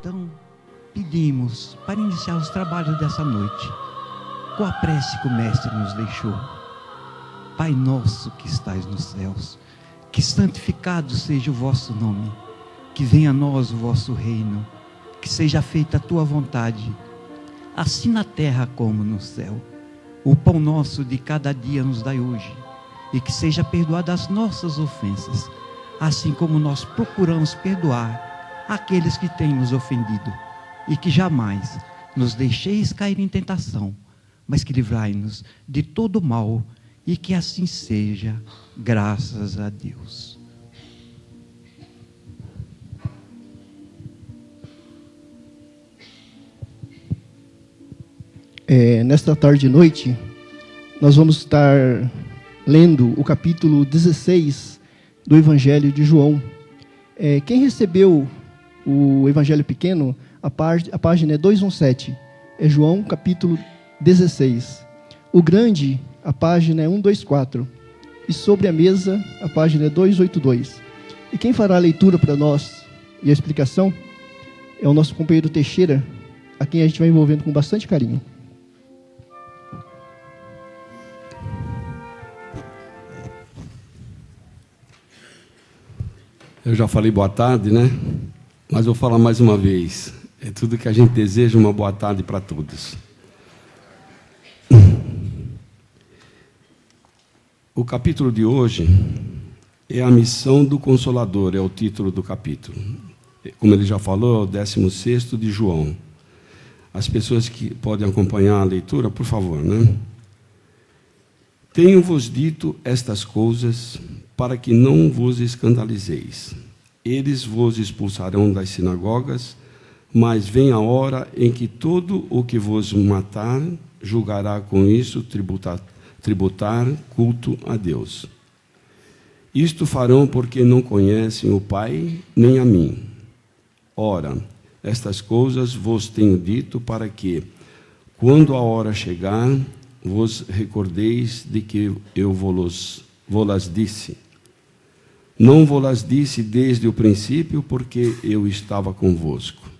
Então, pedimos para iniciar os trabalhos dessa noite, com a prece que o Mestre nos deixou. Pai nosso que estais nos céus, que santificado seja o vosso nome, que venha a nós o vosso reino, que seja feita a tua vontade, assim na terra como no céu. O pão nosso de cada dia nos dai hoje, e que seja perdoada as nossas ofensas, assim como nós procuramos perdoar aqueles que têm nos ofendido, e que jamais nos deixeis cair em tentação, mas que livrai-nos de todo mal, e que assim seja, graças a Deus. Nesta tarde e noite, nós vamos estar lendo o capítulo 16 do Evangelho de João. Quem recebeu o Evangelho pequeno, a página é 217, é João capítulo 16. O grande, a página é 124, e sobre a mesa, a página é 282. E quem fará a leitura para nós e a explicação é o nosso companheiro Teixeira, a quem a gente vai envolvendo com bastante carinho. Eu já falei boa tarde, né? Mas vou falar mais uma vez. É tudo que a gente deseja, uma boa tarde para todos. O capítulo de hoje é a missão do Consolador, é o título do capítulo. Como ele já falou, é o 16º de João. As pessoas que podem acompanhar a leitura, por favor, né? Tenho-vos dito estas coisas para que não vos escandalizeis. Eles vos expulsarão das sinagogas, mas vem a hora em que todo o que vos matar julgará com isso tributar culto a Deus. Isto farão porque não conhecem o Pai nem a mim. Ora, estas coisas vos tenho dito para que, quando a hora chegar, vos recordeis de que eu vos-las disse. Não vos-las disse desde o princípio, porque eu estava convosco.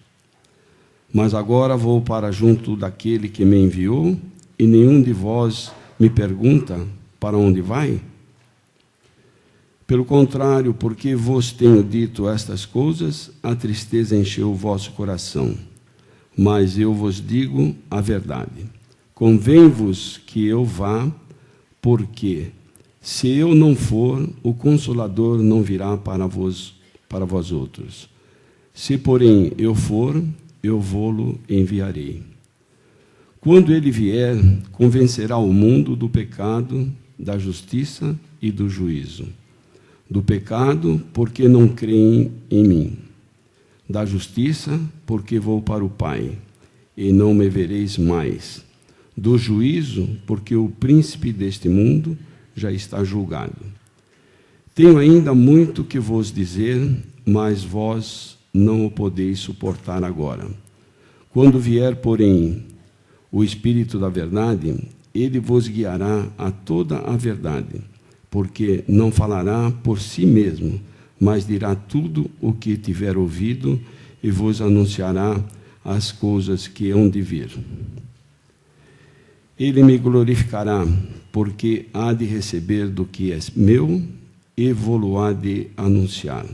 Mas agora vou para junto daquele que me enviou, e nenhum de vós me pergunta para onde vai? Pelo contrário, porque vos tenho dito estas coisas, a tristeza encheu o vosso coração. Mas eu vos digo a verdade. Convém-vos que eu vá, porque, se eu não for, o Consolador não virá para vós outros. Se, porém, eu for, eu vô-lo enviarei. Quando ele vier, convencerá o mundo do pecado, da justiça e do juízo. Do pecado, porque não creem em mim. Da justiça, porque vou para o Pai, e não me vereis mais. Do juízo, porque o príncipe deste mundo já está julgado. Tenho ainda muito que vos dizer, mas vós não o podeis suportar agora. Quando vier, porém, o Espírito da verdade, ele vos guiará a toda a verdade, porque não falará por si mesmo, mas dirá tudo o que tiver ouvido e vos anunciará as coisas que hão de vir. Ele me glorificará, porque há de receber do que é meu e vou-lo há de anunciar.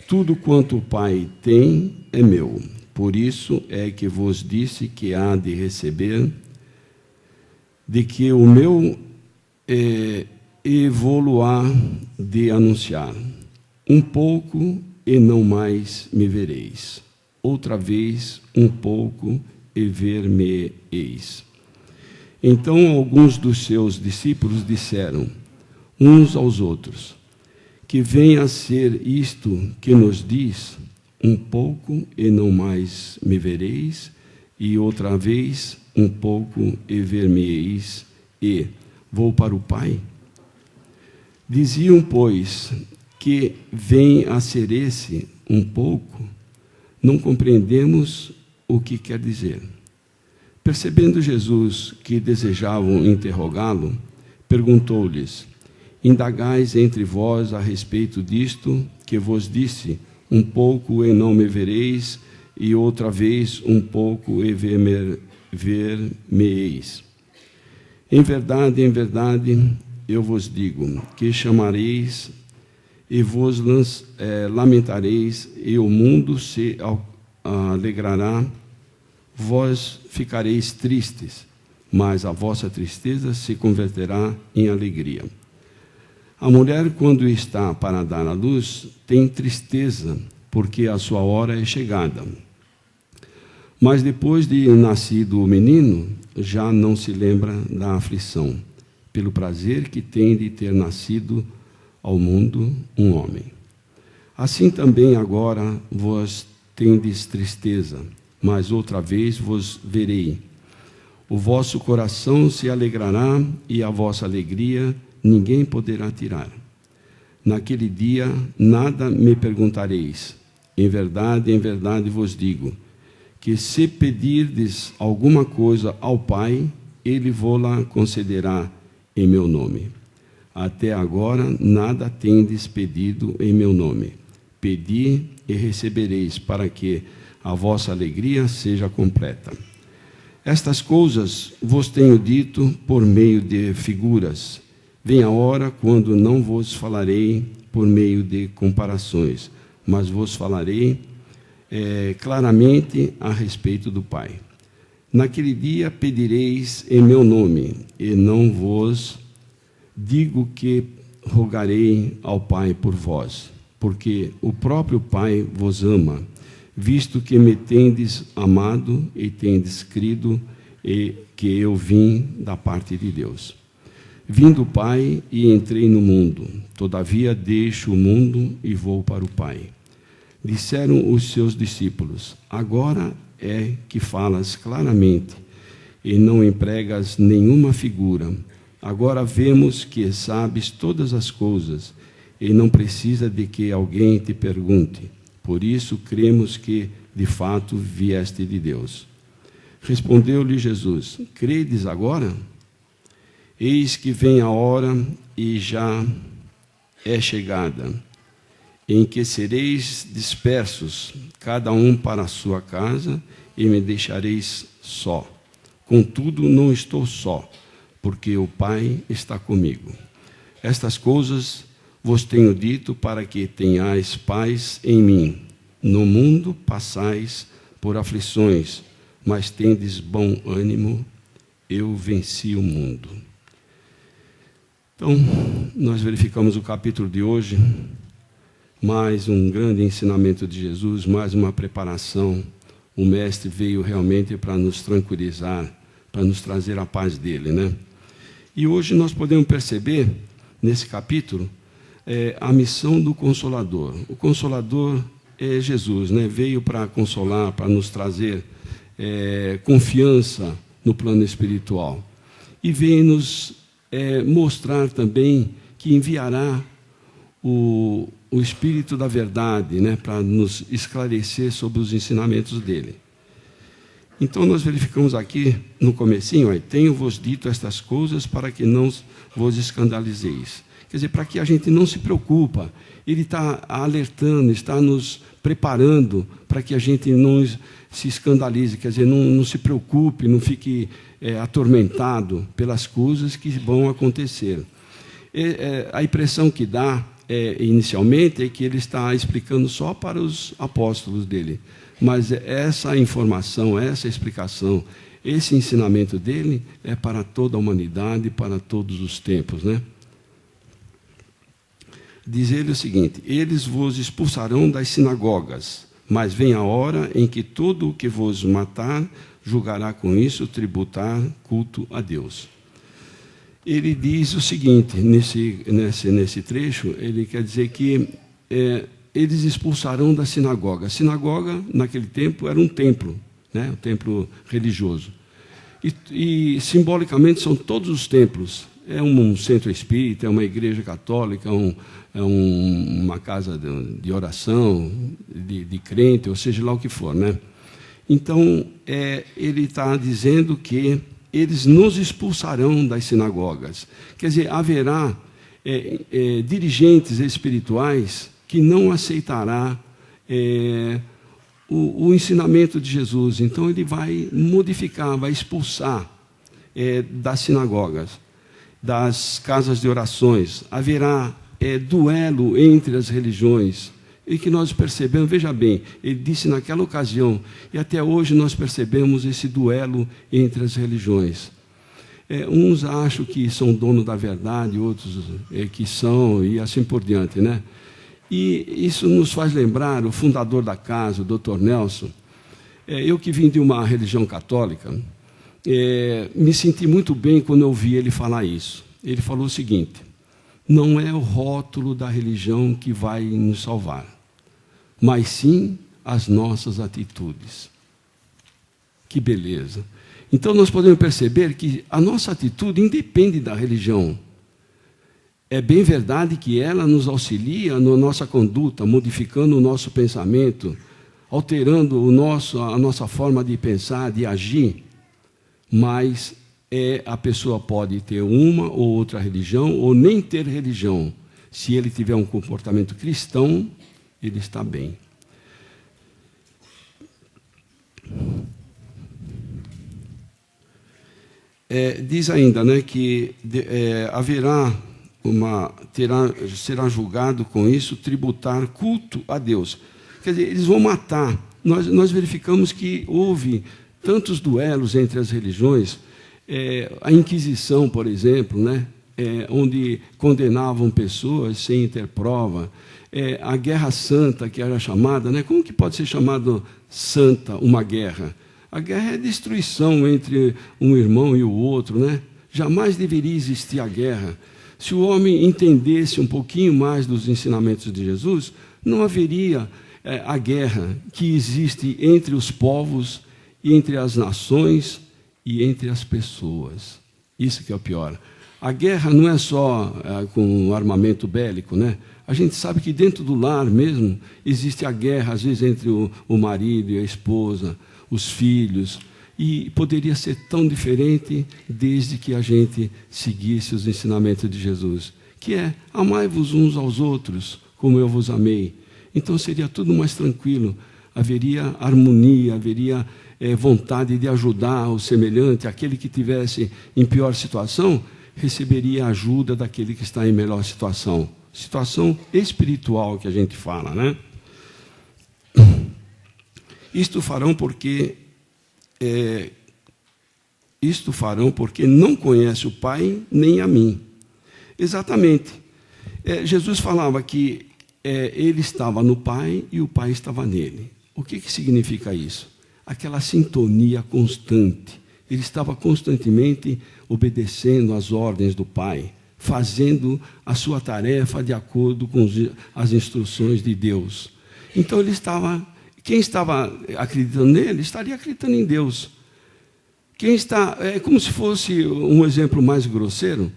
Tudo quanto o Pai tem é meu. Por isso é que vos disse que há de receber, de que o meu e vou-lo há de anunciar. Um pouco e não mais me vereis. Outra vez, um pouco e ver-me-eis. Então alguns dos seus discípulos disseram uns aos outros: que venha a ser isto que nos diz, um pouco e não mais me vereis, e outra vez, um pouco e ver-me-eis, e vou para o Pai? Diziam, pois, que vem a ser esse um pouco. Não compreendemos o que quer dizer. Percebendo Jesus que desejavam interrogá-lo, perguntou-lhes: indagais entre vós a respeito disto que vos disse, um pouco e não me vereis, e outra vez um pouco e ver-me-eis. Em verdade, eu vos digo, que chamareis e vos lamentareis, e o mundo se alegrará, vós ficareis tristes, mas a vossa tristeza se converterá em alegria. A mulher, quando está para dar à luz, tem tristeza, porque a sua hora é chegada. Mas depois de nascido o menino, já não se lembra da aflição, pelo prazer que tem de ter nascido ao mundo um homem. Assim também agora vós tendes tristeza, mas outra vez vos verei. O vosso coração se alegrará, e a vossa alegria ninguém poderá tirar. Naquele dia nada me perguntareis. Em verdade vos digo, que se pedirdes alguma coisa ao Pai, Ele vô-la concederá em meu nome. Até agora nada tendes pedido em meu nome. Pedi e recebereis, para que a vossa alegria seja completa. Estas coisas vos tenho dito por meio de figuras. Vem a hora quando não vos falarei por meio de comparações, mas vos falarei claramente a respeito do Pai. Naquele dia pedireis em meu nome, e não vos digo que rogarei ao Pai por vós, porque o próprio Pai vos ama, visto que me tendes amado e tendes crido e que eu vim da parte de Deus. Vim do Pai e entrei no mundo, todavia deixo o mundo e vou para o Pai. Disseram os seus discípulos, agora é que falas claramente e não empregas nenhuma figura. Agora vemos que sabes todas as coisas e não precisa de que alguém te pergunte. Por isso cremos que, de fato, vieste de Deus. Respondeu-lhe Jesus, credes agora? Eis que vem a hora, e já é chegada, em que sereis dispersos, cada um para a sua casa, e me deixareis só. Contudo, não estou só, porque o Pai está comigo. Estas coisas vos tenho dito para que tenhais paz em mim. No mundo passais por aflições, mas tendes bom ânimo, eu venci o mundo. Então, nós verificamos o capítulo de hoje, mais um grande ensinamento de Jesus, mais uma preparação. O Mestre veio realmente para nos tranquilizar, para nos trazer a paz dele, né? E hoje nós podemos perceber, nesse capítulo, a missão do Consolador. O Consolador é Jesus, né? Veio para consolar, para nos trazer confiança no plano espiritual. E veio nos mostrar também que enviará o Espírito da Verdade, né? Para nos esclarecer sobre os ensinamentos dele. Então, nós verificamos aqui no comecinho, tenho-vos dito estas coisas para que não vos escandalizeis. Quer dizer, para que a gente não se preocupa. Ele está alertando, está nos preparando para que a gente não se escandalize, quer dizer, não se preocupe, não fique atormentado pelas coisas que vão acontecer. A impressão que dá, inicialmente, é que ele está explicando só para os apóstolos dele. Mas essa informação, essa explicação, esse ensinamento dele é para toda a humanidade, para todos os tempos, né? Diz ele o seguinte, eles vos expulsarão das sinagogas, mas vem a hora em que todo o que vos matar julgará com isso tributar culto a Deus. Ele diz o seguinte, nesse trecho, ele quer dizer que eles expulsarão da sinagoga. A sinagoga, naquele tempo, era um templo, né? Um templo religioso. E simbolicamente são todos os templos. É um centro espírita, é uma igreja católica, uma casa de oração, de crente, ou seja lá o que for, né? Então, ele está dizendo que eles nos expulsarão das sinagogas. Quer dizer, haverá dirigentes espirituais que não aceitará o ensinamento de Jesus. Então ele vai modificar, vai expulsar das sinagogas, das casas de orações. Haverá duelo entre as religiões. E que nós percebemos, veja bem, ele disse naquela ocasião, e até hoje nós percebemos esse duelo entre as religiões. Uns acham que são donos da verdade, outros que são, e assim por diante, né? E isso nos faz lembrar o fundador da casa, o Dr. Nelson. Eu que vim de uma religião católica, me senti muito bem quando eu ouvi ele falar isso. Ele falou o seguinte: não é o rótulo da religião que vai nos salvar, mas sim as nossas atitudes. Que beleza! Então nós podemos perceber que a nossa atitude independe da religião. É bem verdade que ela nos auxilia na nossa conduta, modificando o nosso pensamento, alterando a nossa forma de pensar, de agir, mas a pessoa pode ter uma ou outra religião, ou nem ter religião. Se ele tiver um comportamento cristão, ele está bem. Diz ainda, né, que será julgado com isso, tributar culto a Deus. Quer dizer, eles vão matar. Nós verificamos que houve tantos duelos entre as religiões, a Inquisição, por exemplo, né, onde condenavam pessoas sem ter prova, a Guerra Santa, que era chamada, né, como que pode ser chamado santa uma guerra? A guerra é destruição entre um irmão e o outro, né? Jamais deveria existir a guerra. Se o homem entendesse um pouquinho mais dos ensinamentos de Jesus, não haveria a guerra que existe entre os povos, e entre as nações e entre as pessoas. Isso que é o pior. A guerra não é só com armamento bélico, né? A gente sabe que dentro do lar mesmo existe a guerra, às vezes entre o marido e a esposa, os filhos, e poderia ser tão diferente desde que a gente seguisse os ensinamentos de Jesus, que é: amai-vos uns aos outros como eu vos amei. Então seria tudo mais tranquilo, haveria harmonia, haveria vontade de ajudar o semelhante. Aquele que estivesse em pior situação receberia a ajuda daquele que está em melhor situação. Situação espiritual que a gente fala, né? Isto farão porque não conhece o Pai nem a mim. Exatamente. Jesus falava que ele estava no Pai e o Pai estava nele. O que significa isso? Aquela sintonia constante. Ele estava constantemente obedecendo às ordens do Pai, fazendo a sua tarefa de acordo com as instruções de Deus. Então quem estava acreditando nele, estaria acreditando em Deus. É como se fosse um exemplo mais grosseiro,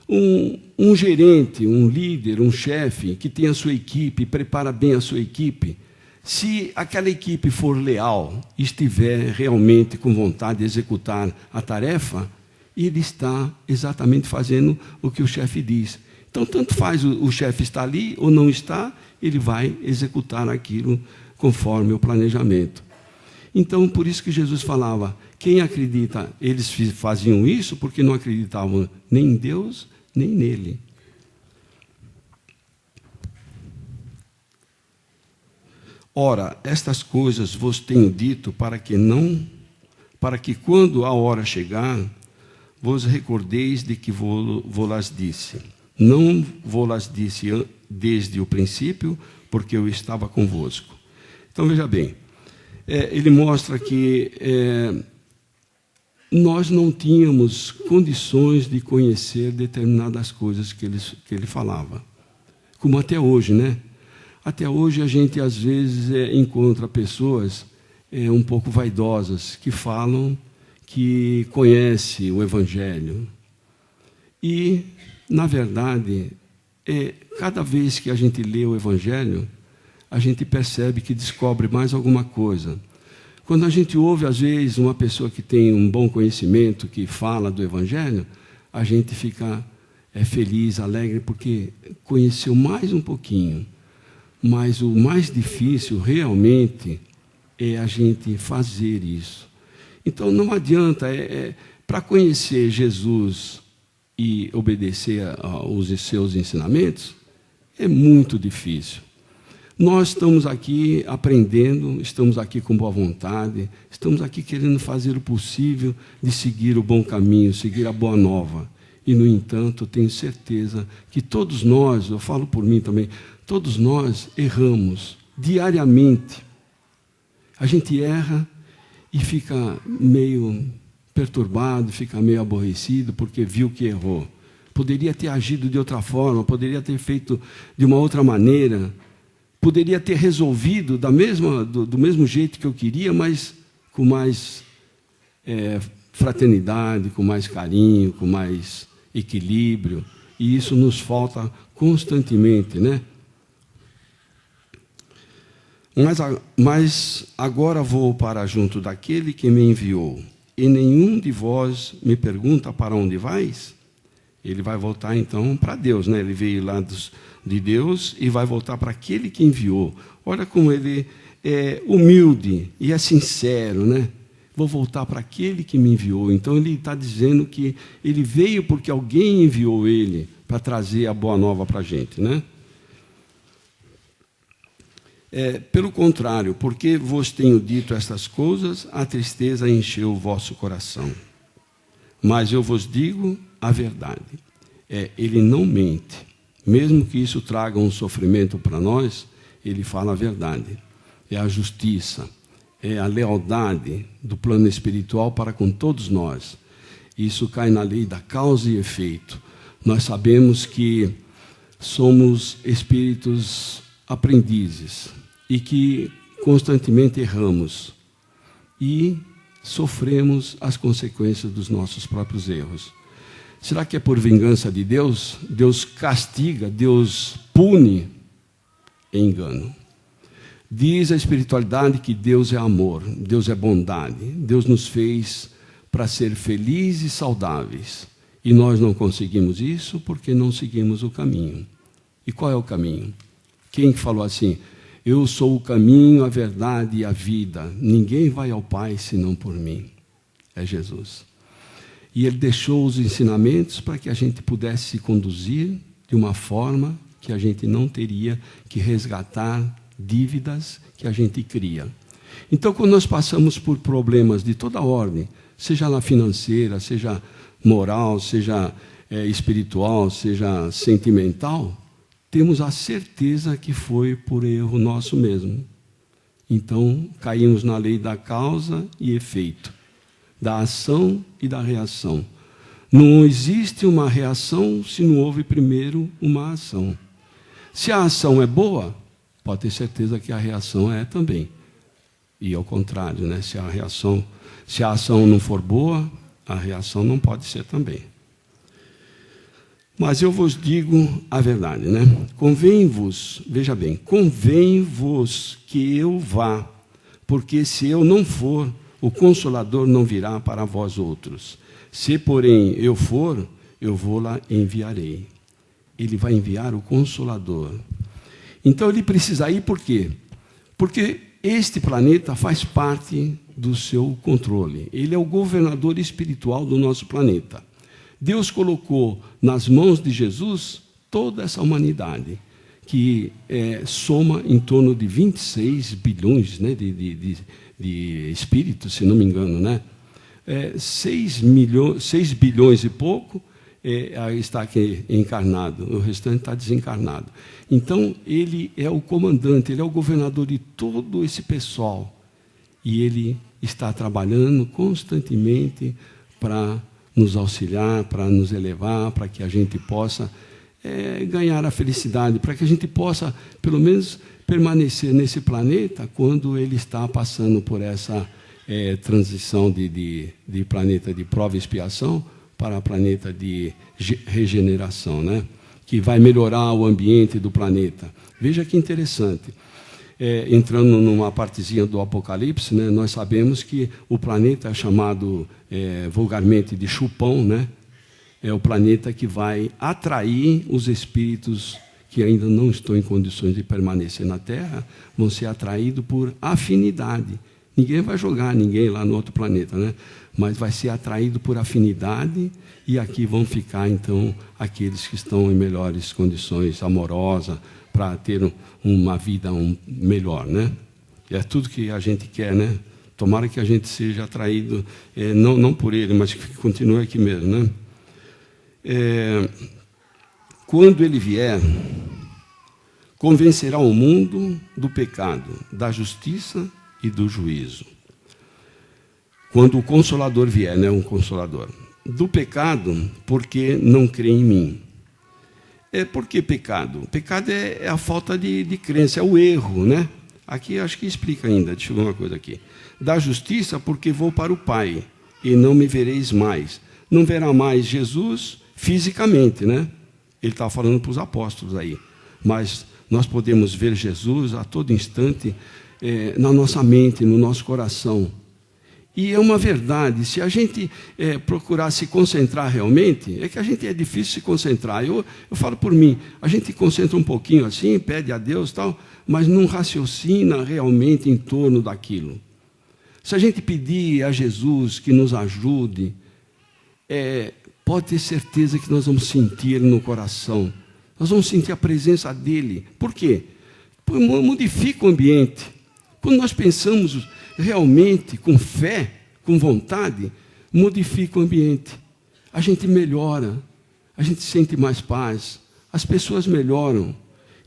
um gerente, um líder, um chefe que tem a sua equipe, prepara bem a sua equipe. Se aquela equipe for leal, estiver realmente com vontade de executar a tarefa, ele está exatamente fazendo o que o chefe diz. Então, tanto faz o chefe estar ali ou não está, ele vai executar aquilo conforme o planejamento. Então, por isso que Jesus falava, quem acredita, eles faziam isso porque não acreditavam nem em Deus, nem nele. Ora, estas coisas vos tenho dito para que quando a hora chegar, vos recordeis de que vou-las disse. Não vou-las disse desde o princípio, porque eu estava convosco. Então, veja bem, ele mostra que nós não tínhamos condições de conhecer determinadas coisas que ele falava. Como até hoje, né? Até hoje a gente, às vezes, encontra pessoas um pouco vaidosas, que falam que conhecem o Evangelho. E, na verdade, cada vez que a gente lê o Evangelho, a gente percebe que descobre mais alguma coisa. Quando a gente ouve, às vezes, uma pessoa que tem um bom conhecimento, que fala do Evangelho, a gente fica feliz, alegre, porque conheceu mais um pouquinho. Mas o mais difícil, realmente, é a gente fazer isso. Então, não adianta, para conhecer Jesus e obedecer aos seus ensinamentos, é muito difícil. Nós estamos aqui aprendendo, estamos aqui com boa vontade, estamos aqui querendo fazer o possível de seguir o bom caminho, seguir a boa nova. E, no entanto, tenho certeza que todos nós, eu falo por mim também, todos nós erramos diariamente. A gente erra e fica meio perturbado, fica meio aborrecido porque viu que errou. Poderia ter agido de outra forma, poderia ter feito de uma outra maneira, poderia ter resolvido do mesmo jeito que eu queria, mas com mais fraternidade, com mais carinho, com mais equilíbrio. E isso nos falta constantemente, né? Mas agora vou para junto daquele que me enviou, e nenhum de vós me pergunta para onde vais? Ele vai voltar então para Deus, né? Ele veio lá de Deus e vai voltar para aquele que enviou. Olha como ele é humilde e é sincero, né? Vou voltar para aquele que me enviou. Então ele está dizendo que ele veio porque alguém enviou ele para trazer a boa nova para a gente, né? Pelo contrário, porque vos tenho dito estas coisas, a tristeza encheu o vosso coração. Mas eu vos digo a verdade. Ele não mente. Mesmo que isso traga um sofrimento para nós, ele fala a verdade. É a justiça, é a lealdade do plano espiritual para com todos nós. Isso cai na lei da causa e efeito. Nós sabemos que somos espíritos aprendizes e que constantemente erramos e sofremos as consequências dos nossos próprios erros. Será que é por vingança de Deus? Deus castiga, Deus pune? É engano. Diz a espiritualidade que Deus é amor, Deus é bondade. Deus nos fez para ser felizes e saudáveis. E nós não conseguimos isso porque não seguimos o caminho. E qual é o caminho? Quem falou assim? Eu sou o caminho, a verdade e a vida. Ninguém vai ao Pai senão por mim. É Jesus. E Ele deixou os ensinamentos para que a gente pudesse se conduzir de uma forma que a gente não teria que resgatar dívidas que a gente cria. Então, quando nós passamos por problemas de toda ordem, seja lá financeira, seja moral, seja espiritual, seja sentimental, temos a certeza que foi por erro nosso mesmo. Então, caímos na lei da causa e efeito, da ação e da reação. Não existe uma reação se não houve primeiro uma ação. Se a ação é boa, pode ter certeza que a reação é também. E ao contrário, né? Se a ação não for boa, a reação não pode ser também. Mas eu vos digo a verdade, né? Convém-vos, veja bem, convém-vos que eu vá, porque se eu não for, o Consolador não virá para vós outros. Se, porém, eu for, eu vou lá enviarei. Ele vai enviar o Consolador. Então, ele precisa ir por quê? Porque este planeta faz parte do seu controle. Ele é o governador espiritual do nosso planeta. Deus colocou nas mãos de Jesus toda essa humanidade, que soma em torno de 26 bilhões, né, de espíritos, se não me engano, né? 6 bilhões e pouco está aqui encarnado, o restante está desencarnado. Então, ele é o comandante, ele é o governador de todo esse pessoal. E ele está trabalhando constantemente para nos auxiliar, para nos elevar, para que a gente possa ganhar a felicidade, para que a gente possa, pelo menos, permanecer nesse planeta quando ele está passando por essa transição de planeta de prova e expiação para planeta de regeneração, né? Que vai melhorar o ambiente do planeta. Veja que interessante. Entrando numa partezinha do Apocalipse, né, nós sabemos que o planeta é chamado vulgarmente de chupão, né? É o planeta que vai atrair os espíritos que ainda não estão em condições de permanecer na Terra, vão ser atraídos por afinidade. Ninguém vai jogar ninguém lá no outro planeta, né? Mas vai ser atraído por afinidade, e aqui vão ficar, então, aqueles que estão em melhores condições amorosas, para ter uma vida melhor, né? É tudo que a gente quer, né? Tomara que a gente seja atraído, não por ele, mas que continue aqui mesmo, né? Quando ele vier, convencerá o mundo do pecado, da justiça e do juízo. Quando o Consolador vier, né? Um Consolador. Do pecado, porque não crê em mim. Por que pecado? Pecado é a falta de crença, é o erro, né? Aqui acho que explica ainda, deixa eu ver uma coisa aqui. Da justiça, porque vou para o Pai, e não me vereis mais. Não verá mais Jesus fisicamente, né? Ele estava falando para os apóstolos aí. Mas nós podemos ver Jesus a todo instante na nossa mente, no nosso coração. E é uma verdade, se a gente procurar se concentrar realmente, é que a gente é difícil se concentrar. Eu falo por mim, a gente concentra um pouquinho assim, pede a Deus tal, mas não raciocina realmente em torno daquilo. Se a gente pedir a Jesus que nos ajude, pode ter certeza que nós vamos sentir Ele no coração. Nós vamos sentir a presença dEle. Por quê? Porque modifica o ambiente. Quando nós pensamos realmente, com fé, com vontade, modifica o ambiente. A gente melhora, a gente sente mais paz, as pessoas melhoram.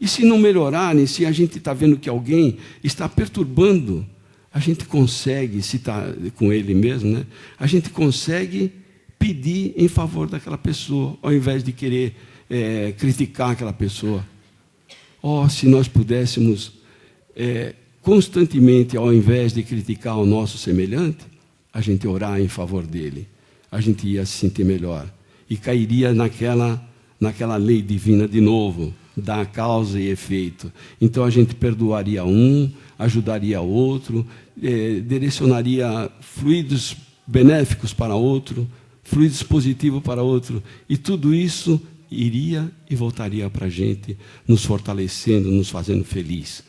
E se não melhorarem, se a gente está vendo que alguém está perturbando, a gente consegue, se está com ele mesmo, né? A gente consegue pedir em favor daquela pessoa, ao invés de querer criticar aquela pessoa. Se nós pudéssemos constantemente, ao invés de criticar o nosso semelhante, a gente orar em favor dele, a gente ia se sentir melhor e cairia naquela lei divina de novo, da causa e efeito. Então a gente perdoaria um, ajudaria outro, direcionaria fluidos benéficos para outro, fluidos positivos para outro, e tudo isso iria e voltaria para a gente, nos fortalecendo, nos fazendo feliz.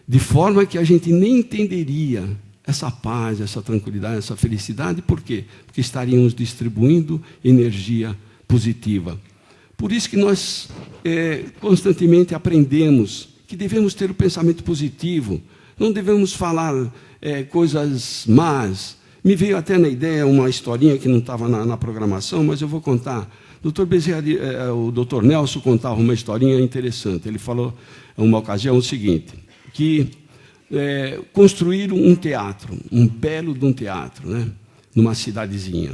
De forma que a gente nem entenderia essa paz, essa tranquilidade, essa felicidade. Por quê? Porque estaríamos distribuindo energia positiva. Por isso que nós constantemente aprendemos que devemos ter o pensamento positivo, não devemos falar coisas más. Me veio até na ideia uma historinha que não estava na programação, mas eu vou contar. O Dr. Nelson contava uma historinha interessante. Ele falou, em uma ocasião, o seguinte, que construíram um teatro, um belo de um teatro, né, numa cidadezinha.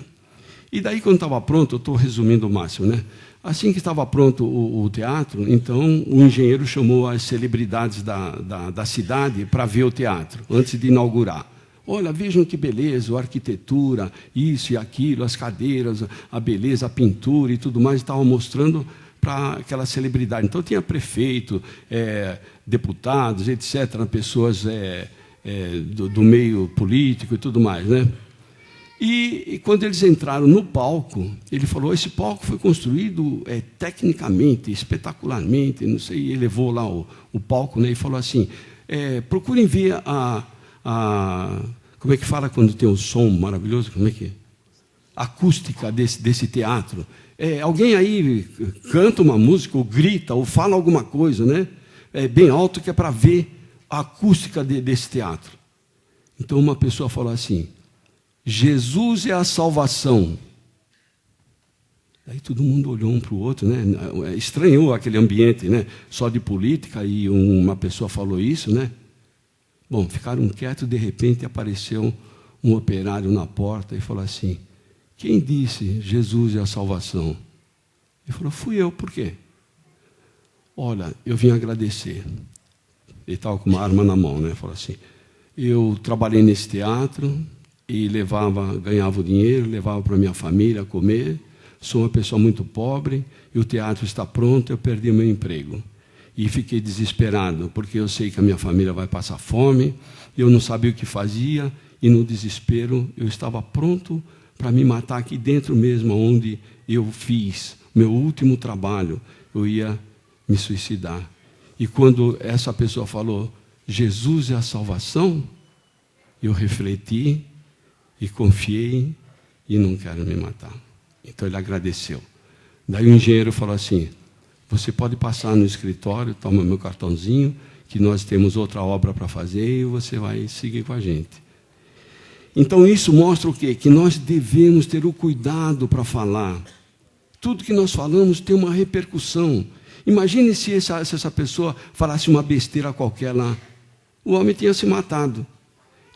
E daí, quando estava pronto, eu estou resumindo o máximo, né? Assim que estava pronto o teatro, então o engenheiro chamou as celebridades da cidade para ver o teatro, antes de inaugurar. Olha, vejam que beleza, a arquitetura, isso e aquilo, as cadeiras, a beleza, a pintura e tudo mais, estavam mostrando para aquela celebridade. Então tinha prefeito, deputados, etc., pessoas do meio político e tudo mais, né? E quando eles entraram no palco, ele falou, esse palco foi construído tecnicamente, espetacularmente, não sei, ele levou lá o palco, né, e falou assim, procurem ver como é que fala quando tem um som maravilhoso, como é que é? Acústica desse teatro. Alguém aí canta uma música, ou grita, ou fala alguma coisa, né? Bem alto, que é para ver a acústica desse teatro. Então uma pessoa falou assim, Jesus é a salvação. Aí todo mundo olhou um para o outro, né? Estranhou aquele ambiente, né? Só de política, e uma pessoa falou isso, né? Bom, ficaram quietos, de repente apareceu um operário na porta e falou assim, quem disse Jesus é a salvação? Ele falou, fui eu, por quê? Olha, eu vim agradecer. Ele estava com uma arma na mão, né? Falou assim, eu trabalhei nesse teatro e ganhava o dinheiro, levava para minha família comer, sou uma pessoa muito pobre, e o teatro está pronto, eu perdi meu emprego. E fiquei desesperado, porque eu sei que a minha família vai passar fome, eu não sabia o que fazia, e no desespero eu estava pronto para me matar aqui dentro mesmo, onde eu fiz meu último trabalho. Eu ia me suicidar. E quando essa pessoa falou, Jesus é a salvação, eu refleti e confiei e não quero me matar. Então ele agradeceu. Daí o engenheiro falou assim, você pode passar no escritório, toma meu cartãozinho, que nós temos outra obra para fazer e você vai seguir com a gente. Então isso mostra o quê? Que nós devemos ter o cuidado para falar. Tudo que nós falamos tem uma repercussão. Imagine se essa pessoa falasse uma besteira qualquer lá. O homem tinha se matado.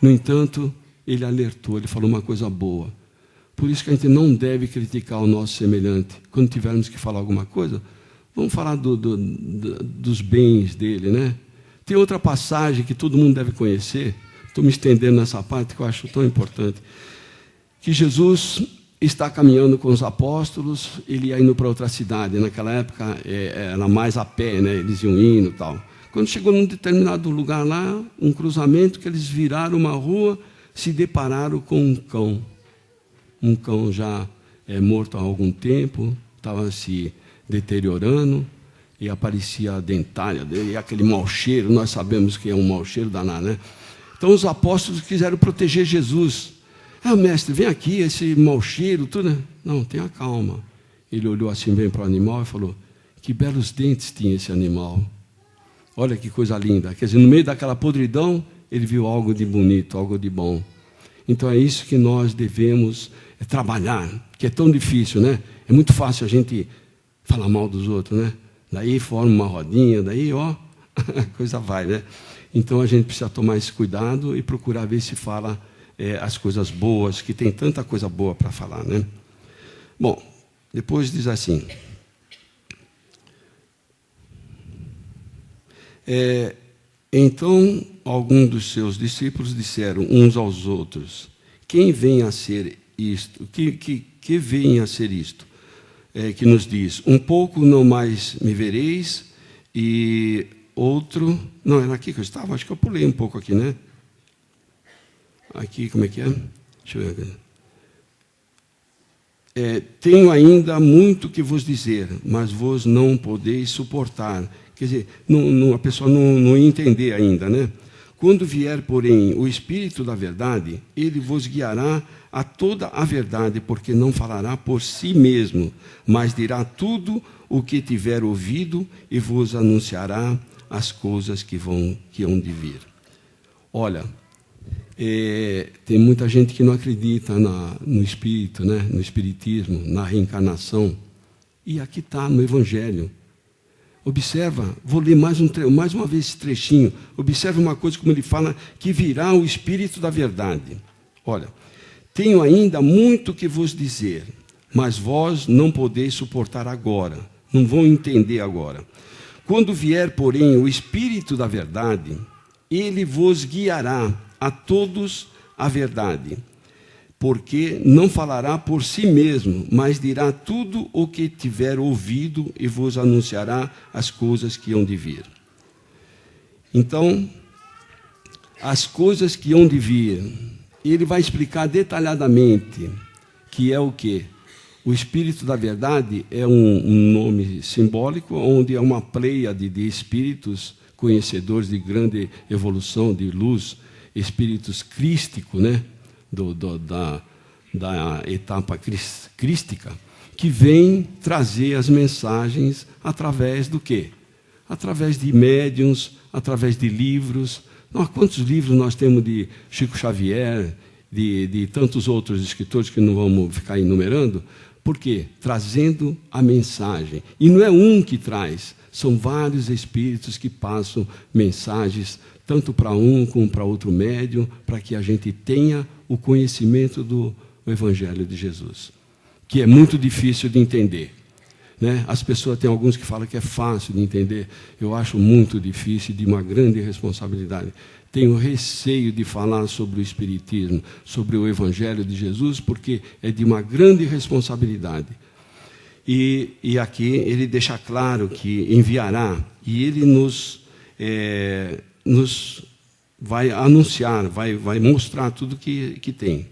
No entanto, ele alertou, ele falou uma coisa boa. Por isso que a gente não deve criticar o nosso semelhante. Quando tivermos que falar alguma coisa, vamos falar dos bens dele, né? Tem outra passagem que todo mundo deve conhecer. Estou me estendendo nessa parte que eu acho tão importante. Que Jesus está caminhando com os apóstolos, ele ia indo para outra cidade. Naquela época era mais a pé, né? Eles iam indo e tal. Quando chegou num determinado lugar lá, um cruzamento, que eles viraram uma rua, se depararam com um cão. Um cão já morto há algum tempo, estava se deteriorando, e aparecia a dentária dele, e aquele mau cheiro, nós sabemos que é um mau cheiro danado, né? Então os apóstolos quiseram proteger Jesus. Mestre, vem aqui, esse mau cheiro, tudo. Não, tenha calma. Ele olhou assim bem para o animal e falou, que belos dentes tinha esse animal. Olha que coisa linda. Quer dizer, no meio daquela podridão, ele viu algo de bonito, algo de bom. Então é isso que nós devemos trabalhar, que é tão difícil, né? É muito fácil a gente falar mal dos outros, né? Daí forma uma rodinha, daí, ó, a coisa vai, né? Então a gente precisa tomar esse cuidado e procurar ver se fala as coisas boas, que tem tanta coisa boa para falar, né? Bom, depois diz assim... Então, alguns dos seus discípulos disseram uns aos outros, quem vem a ser isto? Que vem a ser isto? Que nos diz, um pouco não mais me vereis, e outro... Não, era aqui que eu estava, acho que eu pulei um pouco aqui, né? Aqui, como é que é? Deixa eu ver. Tenho ainda muito que vos dizer, mas vos não podeis suportar. Quer dizer, a pessoa não ia entender ainda, né? Quando vier, porém, o Espírito da verdade, ele vos guiará a toda a verdade, porque não falará por si mesmo, mas dirá tudo o que tiver ouvido e vos anunciará as coisas que hão de vir. Olha, tem muita gente que não acredita no Espírito, né? No Espiritismo, na reencarnação. E aqui está, no Evangelho. Observa, vou ler mais uma vez esse trechinho. Observa uma coisa como ele fala, que virá o Espírito da verdade. Olha, tenho ainda muito que vos dizer, mas vós não podeis suportar agora, não vão entender agora. Quando vier, porém, o Espírito da verdade, ele vos guiará a todos a verdade, porque não falará por si mesmo, mas dirá tudo o que tiver ouvido e vos anunciará as coisas que hão de vir. Então, as coisas que hão de vir, ele vai explicar detalhadamente que é o quê? O Espírito da Verdade é um nome simbólico, onde é uma pleiade de espíritos conhecedores de grande evolução, de luz, espíritos crísticos, né? Da etapa crística, que vem trazer as mensagens através do quê? Através de médiuns, através de livros. Quantos livros nós temos de Chico Xavier, de tantos outros escritores que não vamos ficar enumerando? Por quê? Trazendo a mensagem. E não é um que traz, são vários espíritos que passam mensagens, tanto para um como para outro médium, para que a gente tenha o conhecimento do Evangelho de Jesus, que é muito difícil de entender, né? As pessoas, tem alguns que falam que é fácil de entender, eu acho muito difícil, de uma grande responsabilidade. Tenho receio de falar sobre o Espiritismo, sobre o Evangelho de Jesus, porque é de uma grande responsabilidade. E aqui ele deixa claro que enviará, e ele nos vai anunciar, vai mostrar tudo que tem.